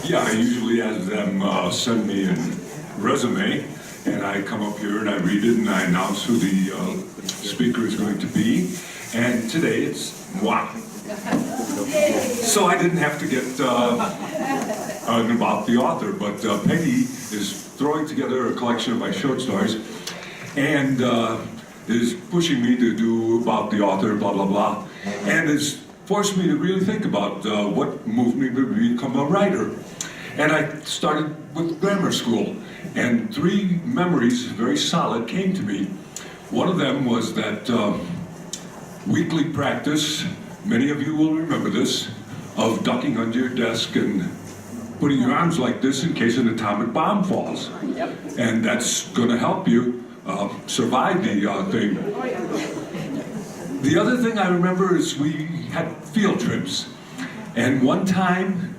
Yeah, I usually have them send me a resume, and I come up here and I read it and I announce who the speaker is going to be. And today it's moi. So I didn't have to get about the author, but Peggy is throwing together a collection of my short stories and is pushing me to do about the author, blah, blah, blah, and has forced me to really think about what moved me to become a writer. And I started with grammar school, and three memories, very solid, came to me. One of them was that weekly practice, many of you will remember this, of ducking under your desk and putting your arms like this in case an atomic bomb falls. Yep. And that's going to help you survive the thing. The other thing I remember is we had field trips. And one time,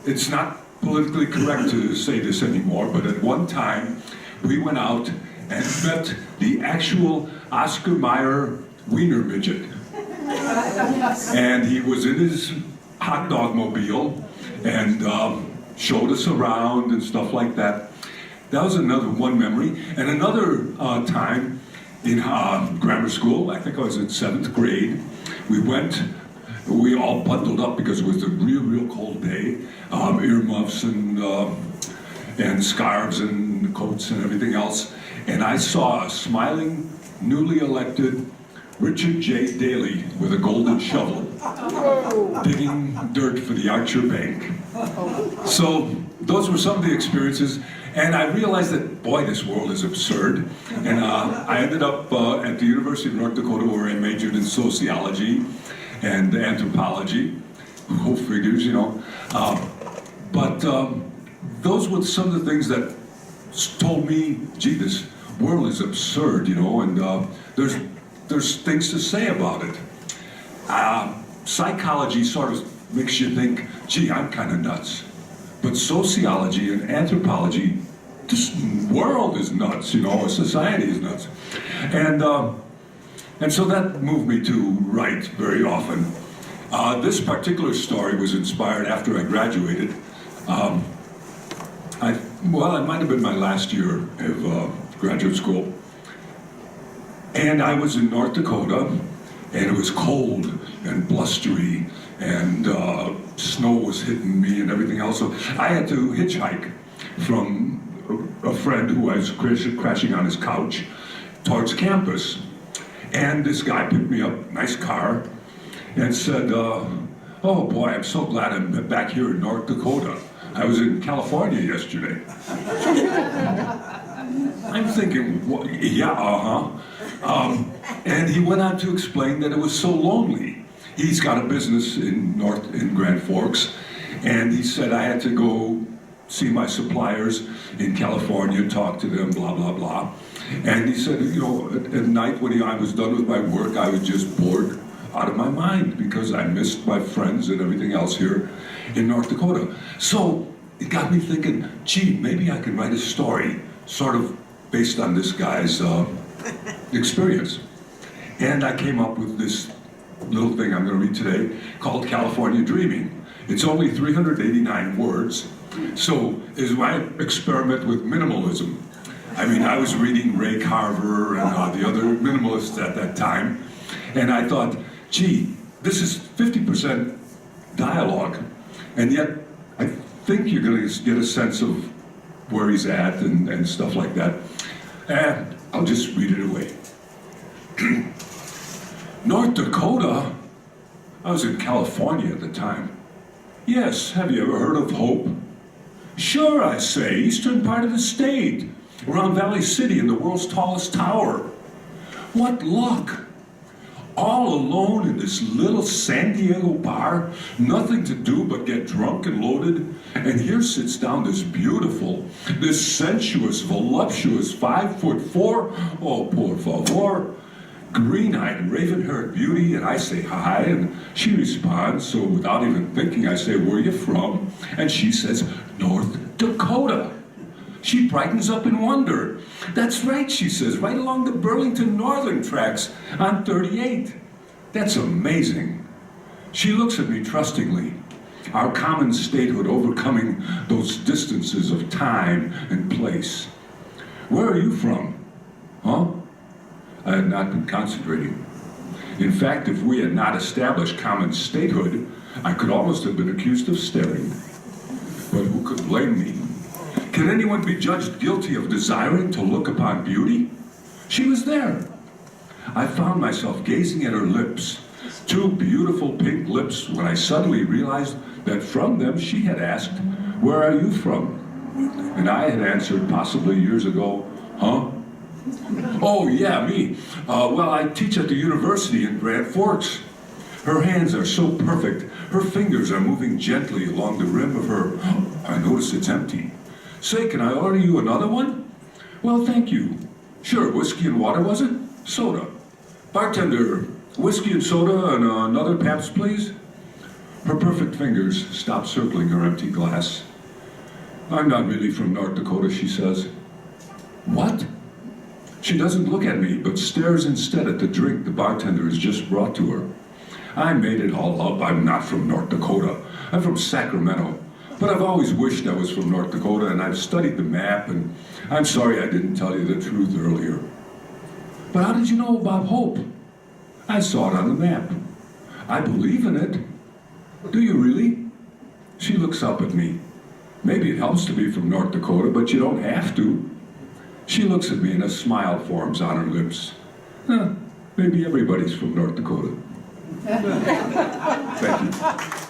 it's not politically correct to say this anymore, but at one time, we went out and met the actual Oscar Mayer Wiener midget. And he was in his hot dog mobile and showed us around and stuff like that. That was another one memory. And another time in grammar school, I think I was in 7th grade, we all bundled up because it was a real cold day, earmuffs and scarves and coats and everything else. And I saw a smiling, newly elected Richard J. Daley with a golden shovel digging dirt for the Archer Bank. So those were some of the experiences, and I realized that, boy, this world is absurd. And I ended up at the University of North Dakota, where I majored in sociology and anthropology. Who figures, you know. But those were some of the things that told me, gee, this world is absurd, you know, and there's things to say about it. Psychology sort of makes you think, gee, I'm kind of nuts. But sociology and anthropology, this world is nuts, you know, society is nuts. And so that moved me to write very often. This particular story was inspired after I graduated. It might have been my last year of graduate school. And I was in North Dakota, and it was cold and blustery, and snow was hitting me and everything else. So I had to hitchhike from a friend who I was crashing on his couch towards campus. And this guy picked me up, nice car, and said, oh boy, I'm so glad I'm back here in North Dakota. I was in California yesterday. I'm thinking, yeah, and he went on to explain that it was so lonely. He's got a business in Grand Forks, and he said I had to go see my suppliers in California, talk to them, blah, blah, blah. And he said, you know, at night when I was done with my work, I was just bored out of my mind because I missed my friends and everything else here in North Dakota. So it got me thinking, gee, maybe I can write a story sort of based on this guy's experience. And I came up with this little thing I'm going to read today called California Dreaming. It's only 389 words, so it's my experiment with minimalism. I mean, I was reading Ray Carver and the other minimalists at that time, and I thought, gee, this is 50% dialogue, and yet I think you're going to get a sense of where he's at and stuff like that. And I'll just read it away. North Dakota? I was in California at the time. Yes, have you ever heard of Hope? Sure, I say, eastern part of the state, around Valley City in the world's tallest tower. What luck! All alone in this little San Diego bar, nothing to do but get drunk and loaded, and here sits down this beautiful, this sensuous, voluptuous 5'4", oh, por favor, green-eyed, raven-haired beauty, and I say hi, and she responds, so without even thinking, I say, where are you from? And she says, North Dakota. She brightens up in wonder. That's right, she says, right along the Burlington Northern tracks on 38. That's amazing. She looks at me trustingly. our common statehood overcoming those distances of time and place. Where are you from? Huh? I had not been concentrating. In fact, if we had not established common statehood, I could almost have been accused of staring. But who could blame me? Can anyone be judged guilty of desiring to look upon beauty? She was there. I found myself gazing at her lips, two beautiful pink lips, when I suddenly realized that from them she had asked, "Where are you from?" And I had answered, possibly years ago, "Huh? Oh, yeah, me. Well, I teach at the university in Grand Forks." Her hands are so perfect. Her fingers are moving gently along the rim of her. I notice it's empty. "Say, can I order you another one?" "Well, thank you." "Sure, whiskey and water, was it?" "Soda." "Bartender, whiskey and soda and another Pabst, please." Her perfect fingers stop circling her empty glass. "I'm not really from North Dakota," she says. "What?" She doesn't look at me, but stares instead at the drink the bartender has just brought to her. "I made it all up. I'm not from North Dakota. I'm from Sacramento. But I've always wished I was from North Dakota, and I've studied the map, and I'm sorry I didn't tell you the truth earlier." "But how did you know about hope?" "I saw it on the map. I believe in it." "Do you really?" She looks up at me. "Maybe it helps to be from North Dakota, but you don't have to." She looks at me and a smile forms on her lips. Maybe everybody's from North Dakota. Thank you.